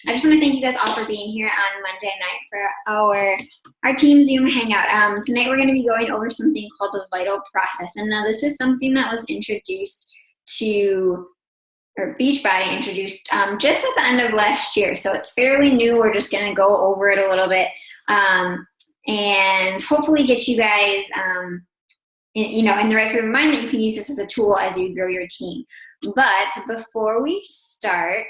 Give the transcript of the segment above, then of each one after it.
I just want to thank you guys all for being here on Monday night for our team Zoom hangout. Tonight we're going to be going over something called the vital process. And now this is something that was introduced to, or Beachbody introduced just at the end of last year. So it's fairly new. We're just going to go over it a little bit and hopefully get you guys in the right frame of mind that you can use this as a tool as you grow your team. But before we start,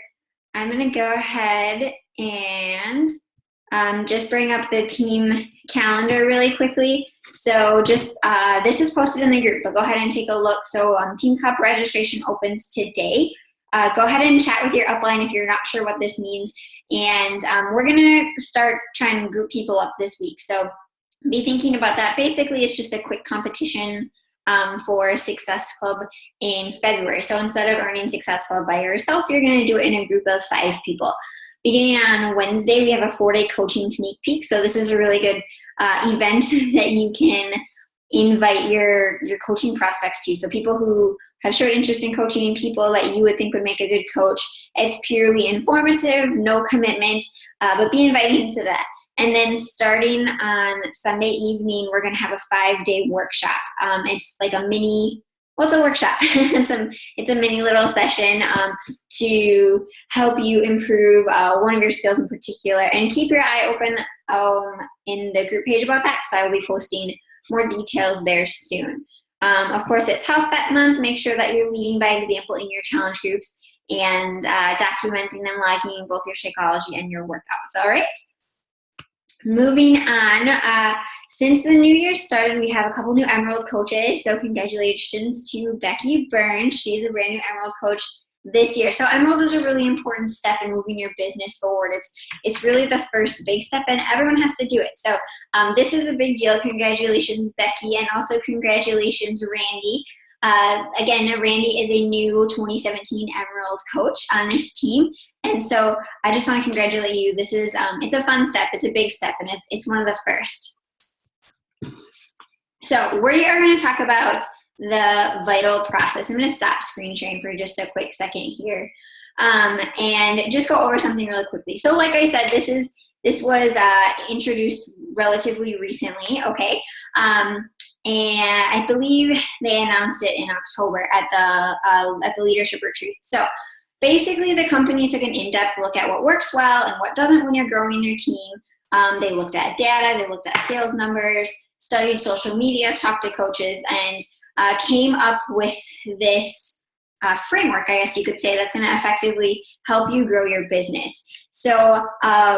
I'm going to go ahead and just bring up the team calendar really quickly. So just this is posted in the group, but go ahead and take a look. So Team Cup registration opens today. Go ahead and chat with your upline if you're not sure what this means. And we're going to start trying to group people up this week. So be thinking about that. Basically, it's just a quick competition for Success Club in February. So instead of earning Success Club by yourself, you're going to do it in a group of 5 people. Beginning on Wednesday, we have a 4-day coaching sneak peek. So this is a really good event that you can invite your coaching prospects to. So people who have showed interest in coaching, people that you would think would make a good coach. It's purely informative, no commitment, but be invited into that. And then starting on Sunday evening, we're going to have a 5-day workshop. It's like a mini, it's a workshop. It's a mini little session to help you improve one of your skills in particular. And keep your eye open in the group page about that, because I will be posting more details there soon. Of course, it's Health Bet Month. Make sure that you're leading by example in your challenge groups and documenting and logging both your Shakeology and your workouts. All right? Moving on, since the new year started, we have a couple new Emerald coaches. So congratulations to Becky Burns. She's a brand new Emerald coach this year. So Emerald is a really important step in moving your business forward. It's really the first big step, and everyone has to do it. So this is a big deal. Congratulations, Becky, and also congratulations, Randy. Again, Randy is a new 2017 Emerald coach on this team. And so I just want to congratulate you. This is, it's a fun step. It's a big step, and it's one of the first. So we are going to talk about the vital process. I'm going to stop screen sharing for just a quick second here and just go over something really quickly. So like I said, this was introduced relatively recently, okay? And I believe they announced it in October at the leadership retreat. So basically, the company took an in-depth look at what works well and what doesn't when you're growing their team. They looked at data, they looked at sales numbers, studied social media, talked to coaches, and came up with this framework, I guess you could say, that's going to effectively help you grow your business. So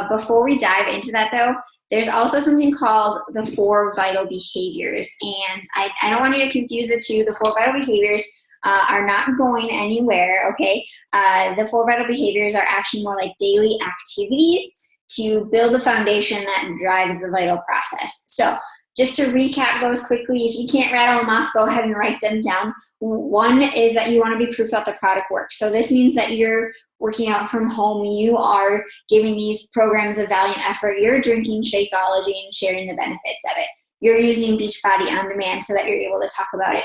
before we dive into that, though, there's also something called the 4 vital behaviors. And I don't want you to confuse the two. The 4 vital behaviors are not going anywhere, okay? The 4 vital behaviors are actually more like daily activities to build the foundation that drives the vital process. So just to recap those quickly, if you can't rattle them off, go ahead and write them down. 1 is that you want to be proof that the product works. So this means that you're working out from home, you are giving these programs a valiant effort, you're drinking Shakeology and sharing the benefits of it. You're using Beachbody on demand so that you're able to talk about it.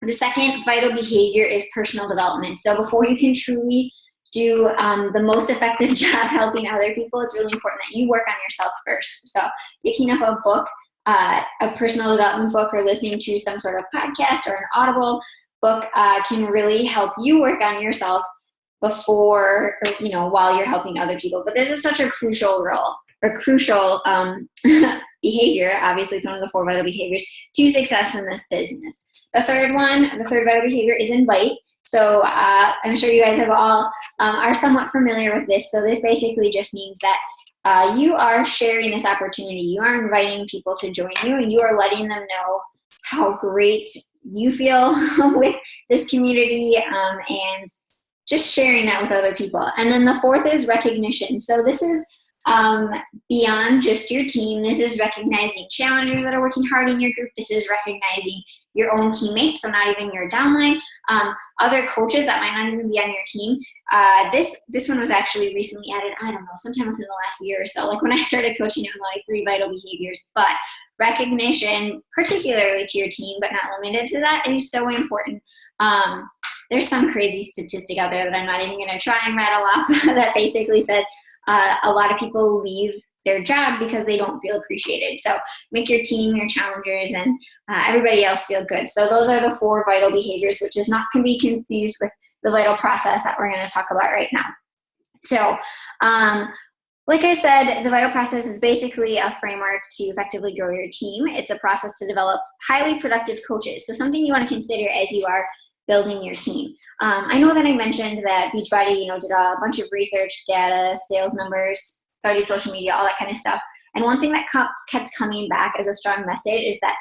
The second vital behavior is personal development. So before you can truly do the most effective job helping other people, it's really important that you work on yourself first. So picking up a book, a personal development book, or listening to some sort of podcast or an Audible book can really help you work on yourself before, or, while you're helping other people. But this is such a crucial role, or crucial behavior. Obviously, it's one of the 4 vital behaviors to success in this business. The third vital behavior is invite. So I'm sure you guys have all are somewhat familiar with this. So this basically just means that you are sharing this opportunity. You are inviting people to join you, and you are letting them know how great you feel with this community and just sharing that with other people. And then the 4th is recognition. So this is beyond just your team. This is recognizing challengers that are working hard in your group. This is recognizing your own teammates, so not even your downline, other coaches that might not even be on your team. This one was actually recently added, I don't know, sometime within the last year or so. Like when I started coaching, it was like 3 vital behaviors, but recognition, particularly to your team, but not limited to that, is so important. there's some crazy statistic out there that I'm not even going to try and rattle off that basically says a lot of people leave their job because they don't feel appreciated. So make your team, your challengers, and everybody else feel good. So those are the 4 vital behaviors, which is not going to be confused with the vital process that we're going to talk about right now. So like I said, the vital process is basically a framework to effectively grow your team. It's a process to develop highly productive coaches. So something you want to consider as you are building your team. I know that I mentioned that Beachbody, did a bunch of research, data, sales numbers, studied social media, all that kind of stuff. And one thing that kept coming back as a strong message is that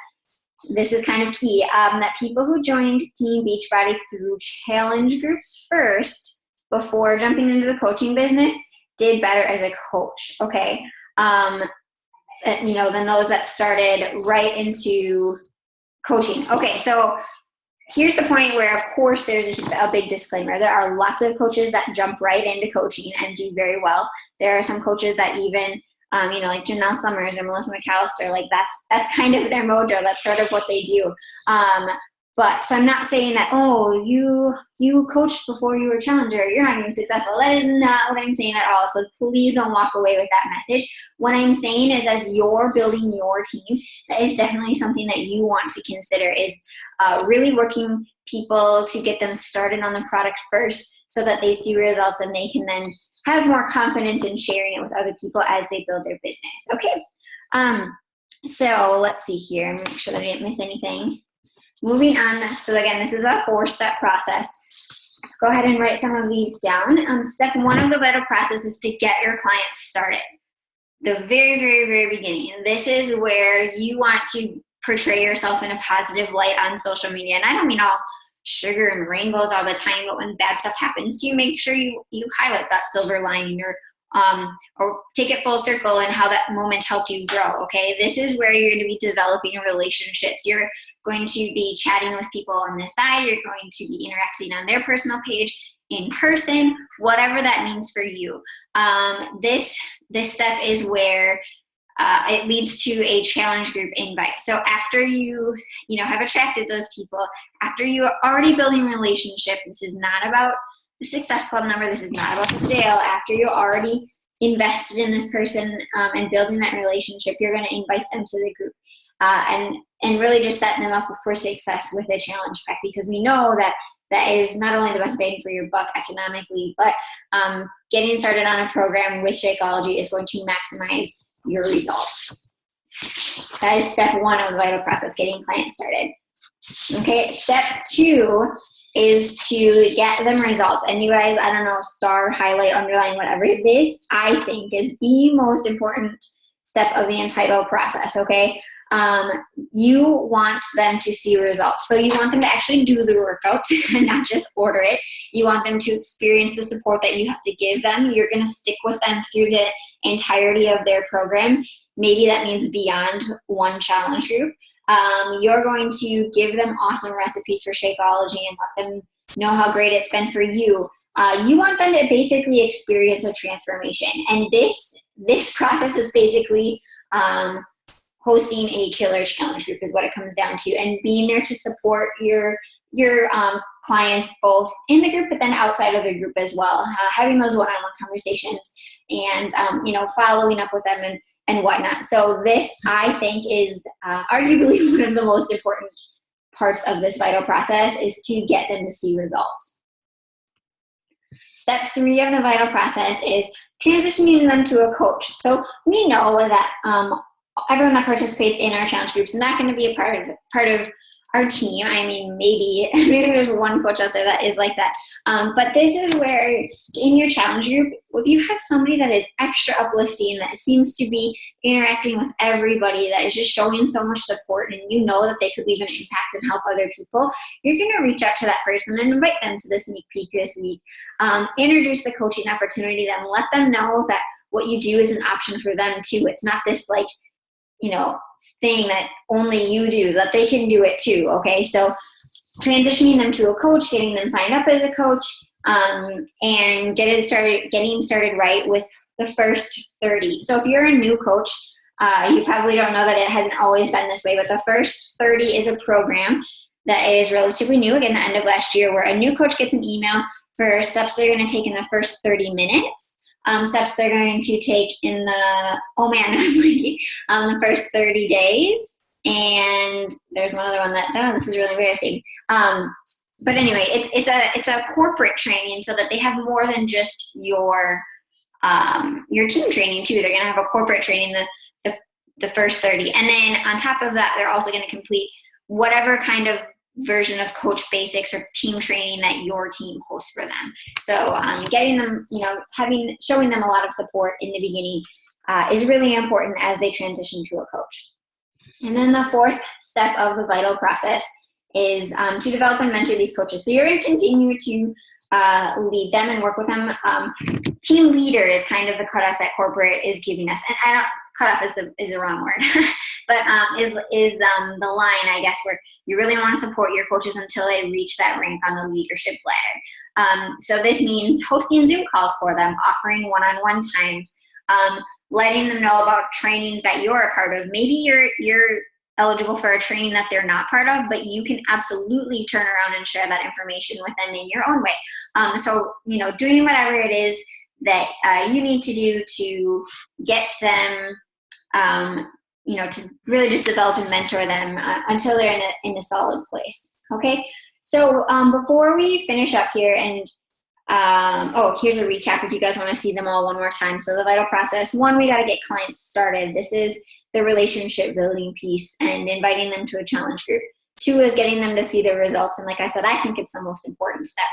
this is kind of key, that people who joined Team Beachbody through challenge groups first before jumping into the coaching business did better as a coach, okay? Than those that started right into coaching. Okay, so here's the point where, of course, there's a big disclaimer. There are lots of coaches that jump right into coaching and do very well. There are some coaches that even, like Janelle Summers or Melissa McAllister, like that's kind of their mojo. That's sort of what they do. So I'm not saying that, oh, you coached before you were a challenger, you're not going to be successful. That is not what I'm saying at all. So please don't walk away with that message. What I'm saying is, as you're building your team, that is definitely something that you want to consider, is really working people to get them started on the product first so that they see results and they can then have more confidence in sharing it with other people as they build their business. Okay. So let's see here. Make sure that I didn't miss anything. Moving on, so again, this is a 4-step process. Go ahead and write some of these down. Step 1 of the vital process is to get your clients started. The very, very, very beginning. And this is where you want to portray yourself in a positive light on social media. And I don't mean all sugar and rainbows all the time, but when bad stuff happens to you, make sure you highlight that silver lining, or take it full circle and how that moment helped you grow, okay? This is where you're going to be developing relationships. You're going to be chatting with people on this side. You're going to be interacting on their personal page, in person, whatever that means for you. This step is where it leads to a challenge group invite. So after you have attracted those people, after you're already building a relationship, this is not about the Success Club number, this is not about the sale. After you're already invested in this person and building that relationship, you're going to invite them to the group and really just setting them up for success with a challenge pack, because we know that is not only the best bang for your buck economically, but getting started on a program with Shakeology is going to maximize your results. That is step 1 of the vital process, getting clients started. Okay, step 2 is to get them results. And you guys, I don't know, star, highlight, underline, whatever. This, I think, is the most important step of the Untitled process, okay? You want them to see results. So you want them to actually do the workouts and not just order it. You want them to experience the support that you have to give them. You're going to stick with them through the entirety of their program. Maybe that means beyond one challenge group. You're going to give them awesome recipes for Shakeology and let them know how great it's been for you. You want them to basically experience a transformation. And this process is basically hosting a killer challenge group is what it comes down to, and being there to support your clients both in the group but then outside of the group as well. Having those one-on-one conversations and following up with them and whatnot. So this, I think, is arguably one of the most important parts of this vital process, is to get them to see results. Step 3 of the vital process is transitioning them to a coach. So we know that everyone that participates in our challenge groups is not going to be a part of our team. I mean, maybe there's one coach out there that is like that. But this is where in your challenge group, if you have somebody that is extra uplifting, that seems to be interacting with everybody, that is just showing so much support, and you know that they could leave an impact and help other people, you're going to reach out to that person and invite them to the sneak peek this week. Introduce the coaching opportunity, then let them know that what you do is an option for them too. It's not this thing that only you do, that they can do it too, okay? So transitioning them to a coach, getting them signed up as a coach, and getting started right with the first 30. So if you're a new coach, you probably don't know that it hasn't always been this way, but the first 30 is a program. that is relatively new, again, the end of last year, where a new coach gets an email for steps they're going to take in the first 30 minutes, steps they're going to take in the, oh man, I'm blanking, the first 30 days. And there's one other one that, oh, this is really embarrassing. But anyway, it's a corporate training so that they have more than just your team training too. They're going to have a corporate training the first 30. And then on top of that, they're also going to complete whatever kind of version of Coach Basics or team training that your team hosts for them. So getting them, showing them a lot of support in the beginning is really important as they transition to a coach. And then the fourth step of the vital process is to develop and mentor these coaches. So you're going to continue to lead them and work with them. Team leader is kind of the cutoff that corporate is giving us. And I don't, cutoff is the wrong word, but is the line, I guess, where you really want to support your coaches until they reach that rank on the leadership ladder. So this means hosting Zoom calls for them, offering one-on-one times, letting them know about trainings that you're a part of. Maybe you're eligible for a training that they're not part of, but you can absolutely turn around and share that information with them in your own way. So, doing whatever it is that you need to do to get them, to really just develop and mentor them until they're in a solid place. Okay. So before we finish up here, and here's a recap if you guys want to see them all one more time. So the vital process, 1, we got to get clients started. This is the relationship building piece and inviting them to a challenge group. 2 is getting them to see the results. And like I said, I think it's the most important step.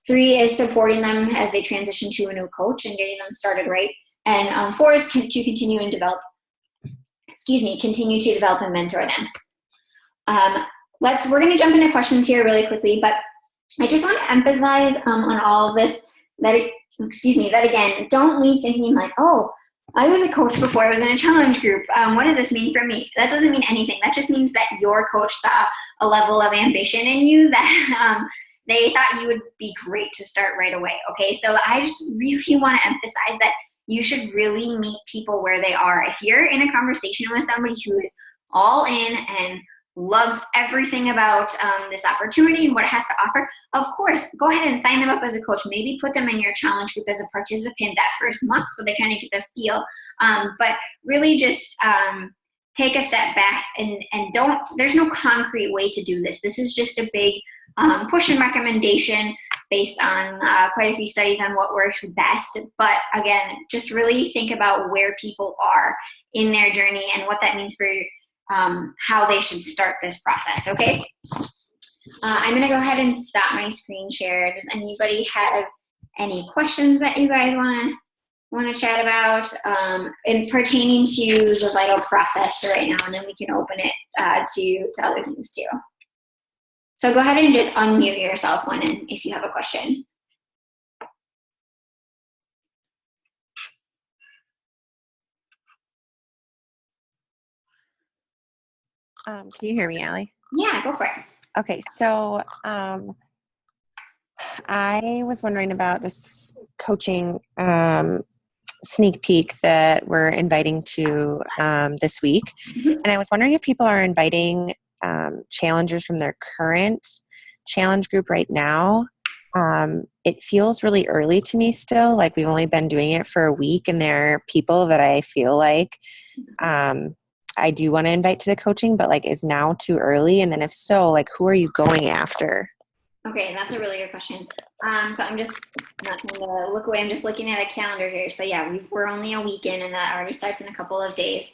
3 is supporting them as they transition to a new coach and getting them started right. And 4 is to continue to develop and mentor them. We're going to jump into questions here really quickly, but I just want to emphasize on all of this that again, don't leave thinking like, oh, I was a coach before I was in a challenge group. What does this mean for me? That doesn't mean anything. That just means that your coach saw a level of ambition in you that they thought you would be great to start right away. Okay, so I just really want to emphasize that you should really meet people where they are. If you're in a conversation with somebody who is all in and loves everything about this opportunity and what it has to offer, of course, go ahead and sign them up as a coach. Maybe put them in your challenge group as a participant that first month so they kind of get the feel. But really just take a step back and there's no concrete way to do this. This is just a big push and recommendation based on quite a few studies on what works best. But again, just really think about where people are in their journey and what that means for how they should start this process, okay? I'm going to go ahead and stop my screen share. Does anybody have any questions that you guys want to chat about in pertaining to the vital process for right now, and then we can open it to other things too. So go ahead and just unmute yourself if you have a question. Can you hear me, Allie? Yeah, go for it. Okay, so I was wondering about this coaching sneak peek that we're inviting to this week. Mm-hmm. And I was wondering if people are inviting challengers from their current challenge group right now. It feels really early to me still, like we've only been doing it for a week, and there are people that I feel like I do want to invite to the coaching, but like, is now too early? And then if so, like, who are you going after? Okay, that's a really good question. So I'm just not trying to look away. I'm just looking at a calendar here. So yeah, we're only a week in, and that already starts in a couple of days.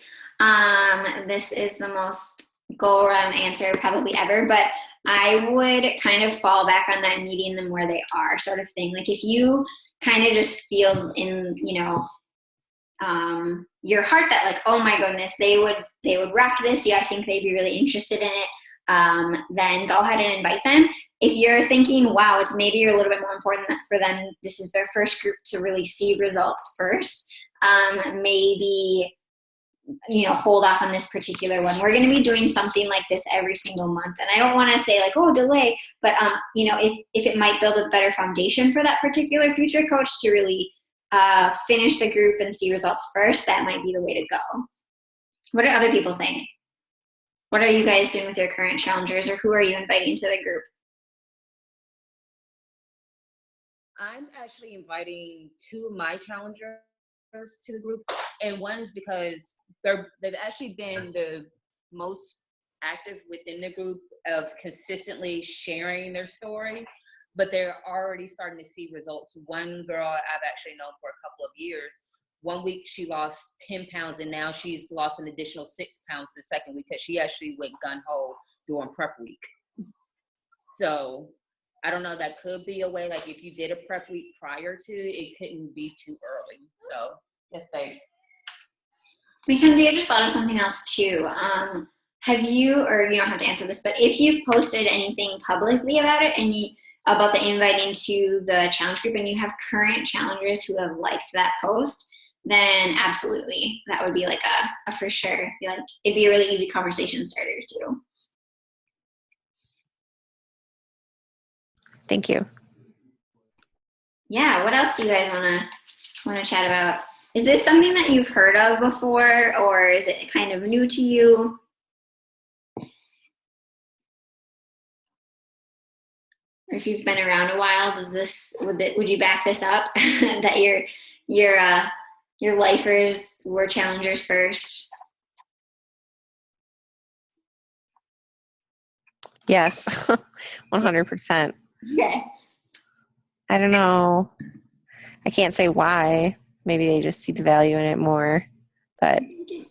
This is the most go-around answer probably ever, but I would kind of fall back on that meeting them where they are sort of thing. Like if you kind of just feel in, your heart that like, oh my goodness, they would rock this. Yeah, I think they'd be really interested in it. Then go ahead and invite them. If you're thinking, wow, it's maybe a little bit more important for them, this is their first group to really see results first, maybe, hold off on this particular one. We're going to be doing something like this every single month. And I don't want to say like, oh, delay, but, if it might build a better foundation for that particular future coach to really finish the group and see results first, that might be the way to go. What do other people think? What are you guys doing with your current challengers, or who are you inviting to the group? I'm actually inviting two of my challengers to the group, and one is because they've actually been the most active within the group of consistently sharing their story, but they're already starting to see results. One girl I've actually known for a couple of years. One week she lost 10 pounds, and now she's lost an additional 6 pounds the second week because she actually went gun ho during prep week. So I don't know, that could be a way, like if you did a prep week prior to, it couldn't be too early. So yes, they. Mackenzie, I just thought of something else too. Have you, or you don't have to answer this, but if you've posted anything publicly about it and about the inviting to the challenge group, and you have current challengers who have liked that post, then absolutely, that would be like a for sure. It'd be a really easy conversation starter too. Thank you. Yeah, what else do you guys wanna chat about? Is this something that you've heard of before, or is it kind of new to you? Or if you've been around a while, would you back this up that your lifers were challengers first? Yes, 100%. Okay. I don't know. I can't say why. Maybe they just see the value in it more. But you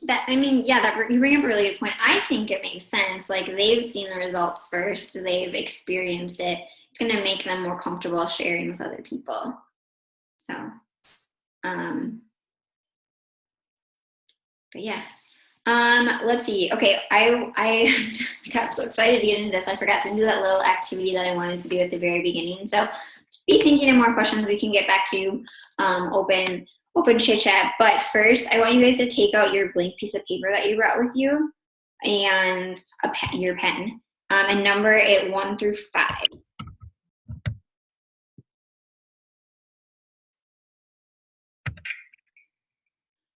bring up a really good point. I think it makes sense. Like, they've seen the results first, they've experienced it. It's going to make them more comfortable sharing with other people. So, but yeah. Let's see. Okay, I got so excited to get into this. I forgot to do that little activity that I wanted to do at the very beginning. So be thinking of more questions we can get back to open chit chat. But first, I want you guys to take out your blank piece of paper that you brought with you and your pen, and number it 1 through 5.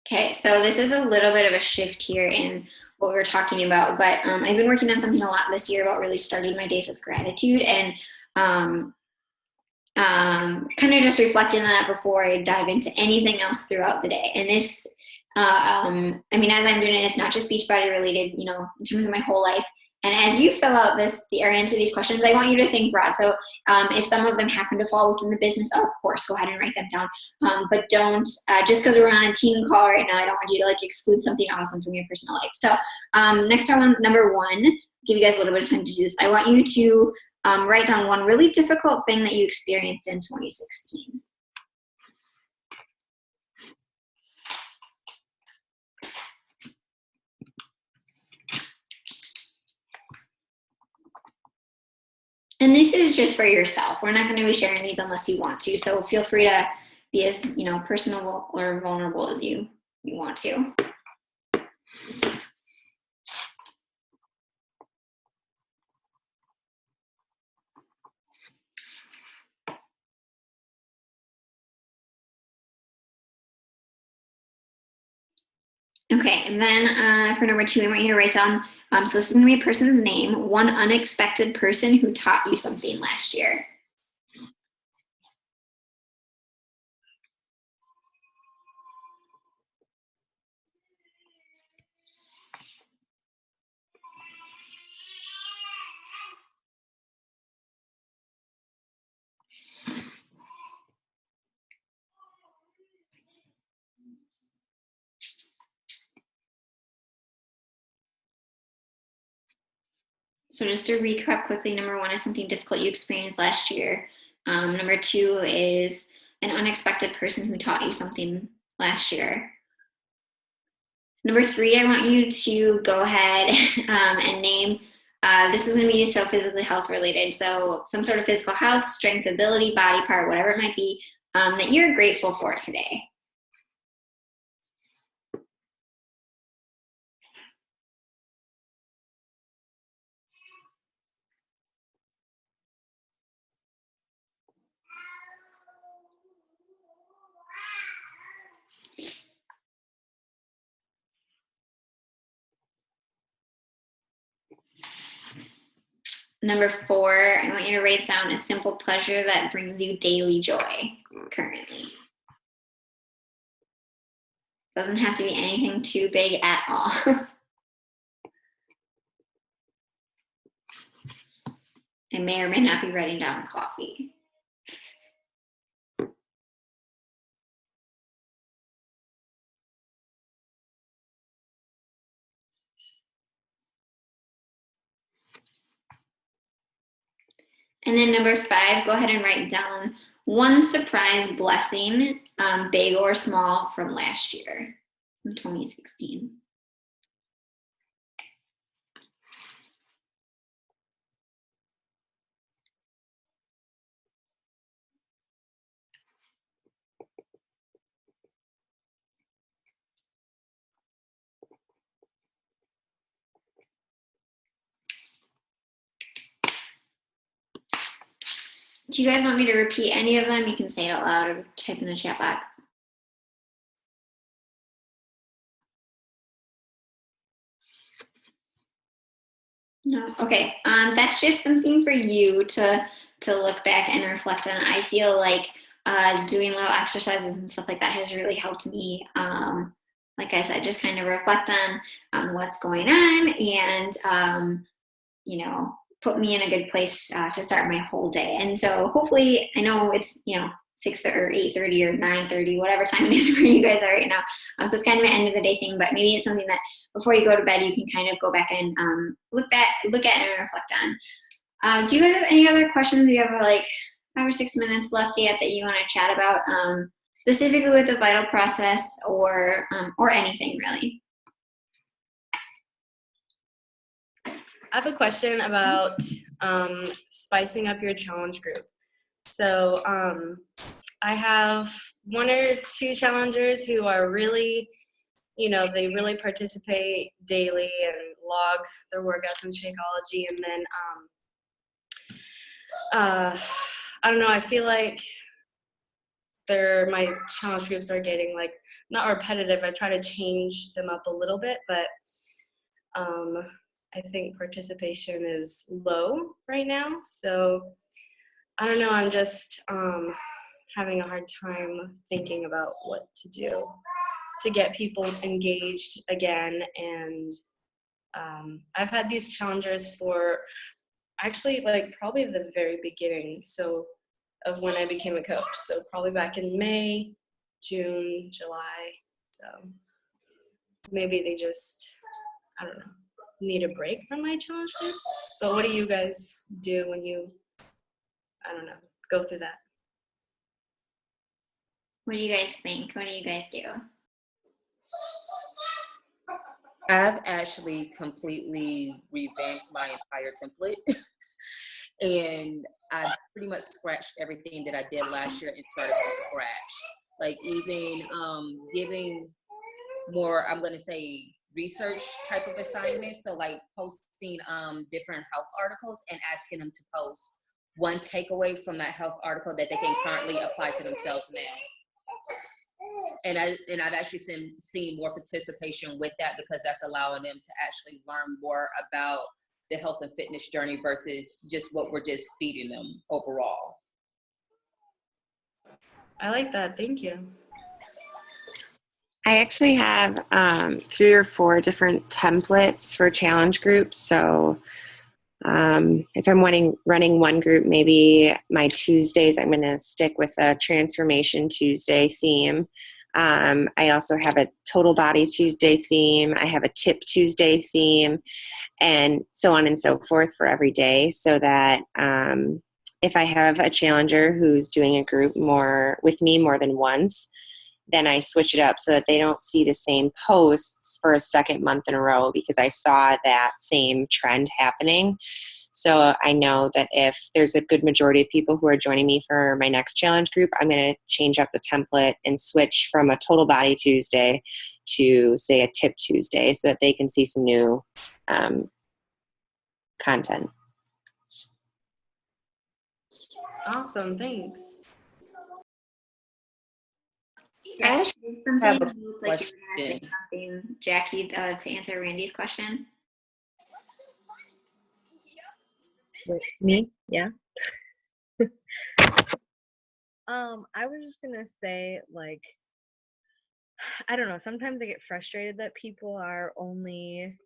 Okay, so this is a little bit of a shift here in what we're talking about, but I've been working on something a lot this year about really starting my days with gratitude, and kind of just reflecting on that before I dive into anything else throughout the day. And this, as I'm doing it, it's not just Beachbody related, in terms of my whole life. And as you fill out or answer these questions, I want you to think broad. So if some of them happen to fall within the business, of course, go ahead and write them down. But don't, just because we're on a team call right now, I don't want you to exclude something awesome from your personal life. So next time, number 1, give you guys a little bit of time to do this. I want you to write down one really difficult thing that you experienced in 2016. And this is just for yourself. We're not going to be sharing these unless you want to. So feel free to be as personal or vulnerable as you want to. Okay, and then for number 2, I want you to write down, so this is going to be a person's name, one unexpected person who taught you something last year. So just to recap quickly, number 1 is something difficult you experienced last year. Number 2 is an unexpected person who taught you something last year. Number 3, I want you to go ahead and name, this is going to be so physically health related. So some sort of physical health, strength, ability, body part, whatever it might be, that you're grateful for today. Number 4, I want you to write down a simple pleasure that brings you daily joy currently. Doesn't have to be anything too big at all. I may or may not be writing down coffee. And then number 5, go ahead and write down one surprise blessing, big or small, from last year, from 2016. Do you guys want me to repeat any of them? You can say it out loud or type in the chat box. No? Okay. That's just something for you to look back and reflect on. I feel like doing little exercises and stuff like that has really helped me. Like I said, just kind of reflect on what's going on and, you know, put me in a good place to start my whole day. And so hopefully, I know it's, you know, 6 or 8:30 or 9:30, whatever time it is where you guys are right now. So it's kind of an end of the day thing, but maybe it's something that before you go to bed, you can kind of go back and look at and reflect on. Do you guys have any other questions? We have like 5 or 6 minutes left yet that you want to chat about, specifically with the vital process or anything really. I have a question about spicing up your challenge group. So I have 1 or 2 challengers who are really, you know, they really participate daily and log their workouts in Shakeology. And then, I don't know, I feel like my challenge groups are getting like, not repetitive. I try to change them up a little bit, but I think participation is low right now. So I don't know, I'm just having a hard time thinking about what to do to get people engaged again. And I've had these challengers for actually like probably the very beginning, so of when I became a coach. So probably back in May, June, July. So maybe they just, I don't know, need a break from my challenge groups. But what do you guys do when you, I don't know, go through that? What do you guys think? What do you guys do? I've actually completely revamped my entire template. And I pretty much scratched everything that I did last year and started from scratch. Like even giving more, I'm going to say, research type of assignments. So like posting different health articles and asking them to post one takeaway from that health article that they can currently apply to themselves now. And I've actually seen more participation with that, because that's allowing them to actually learn more about the health and fitness journey versus just what we're just feeding them overall. I like that. Thank you. I actually have 3 or 4 different templates for challenge groups. So if I'm running one group, maybe my Tuesdays, I'm going to stick with a Transformation Tuesday theme. I also have a Total Body Tuesday theme. I have a Tip Tuesday theme, and so on and so forth for every day, so that if I have a challenger who's doing a group with me more than once, then I switch it up so that they don't see the same posts for a second month in a row, because I saw that same trend happening. So I know that if there's a good majority of people who are joining me for my next challenge group, I'm going to change up the template and switch from a Total Body Tuesday to, say, a Tip Tuesday, so that they can see some new content. Awesome. Thanks. I actually have a question. Jackie, to answer Randy's question. Wait, me? Yeah. I was just gonna say, like, I don't know, sometimes I get frustrated that people are only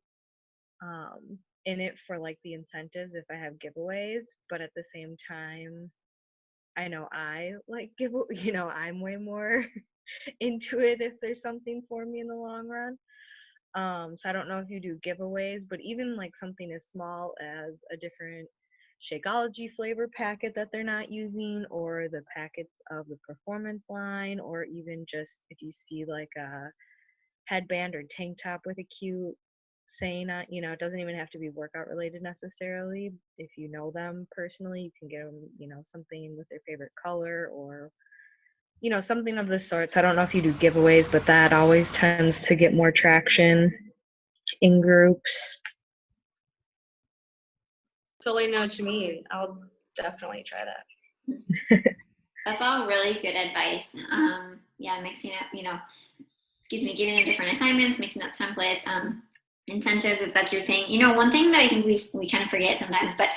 in it for like the incentives if I have giveaways, but at the same time, I know I like I'm way more into it if there's something for me in the long run. So I don't know if you do giveaways, but even like something as small as a different Shakeology flavor packet that they're not using, or the packets of the performance line, or even just if you see like a headband or tank top with a cute saying on, it doesn't even have to be workout related necessarily. If you know them personally, you can give them, something with their favorite color, or something of the sort. So I don't know if you do giveaways, but that always tends to get more traction in groups. Totally know what you mean. I'll definitely try that. That's all really good advice. Yeah, mixing up, giving them different assignments, mixing up templates, incentives, if that's your thing. One thing that I think we kind of forget sometimes, but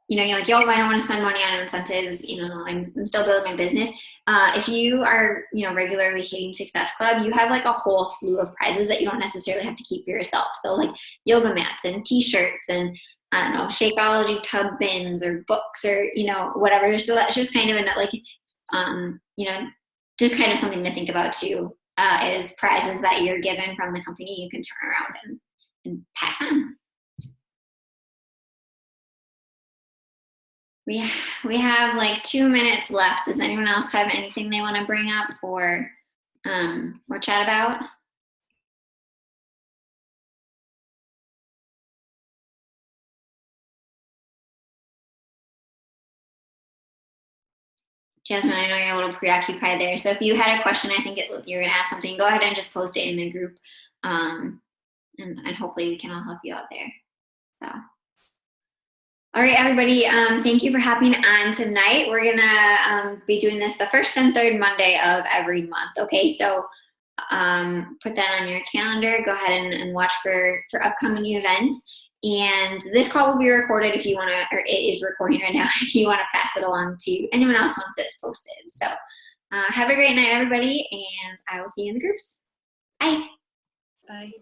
you're like, yo, I don't want to spend money on incentives. I'm still building my business. If you are, regularly hitting Success Club, you have like a whole slew of prizes that you don't necessarily have to keep for yourself. So like yoga mats and t-shirts and I don't know, Shakeology tub bins or books or, whatever. So that's just kind of just kind of something to think about too, is prizes that you're given from the company you can turn around and pass on. We have like 2 minutes left. Does anyone else have anything they want to bring up or chat about? Jasmine, I know you're a little preoccupied there. So if you had a question, I think you're going to ask something, go ahead and just post it in the group. And hopefully we can all help you out there. So. All right, everybody, thank you for hopping on tonight. We're going to be doing this the first and third Monday of every month. Okay, so put that on your calendar. Go ahead and watch for upcoming events. And this call will be recorded if you want to, or it is recording right now, if you want to pass it along to anyone else once it's posted. So have a great night, everybody, and I will see you in the groups. Bye. Bye.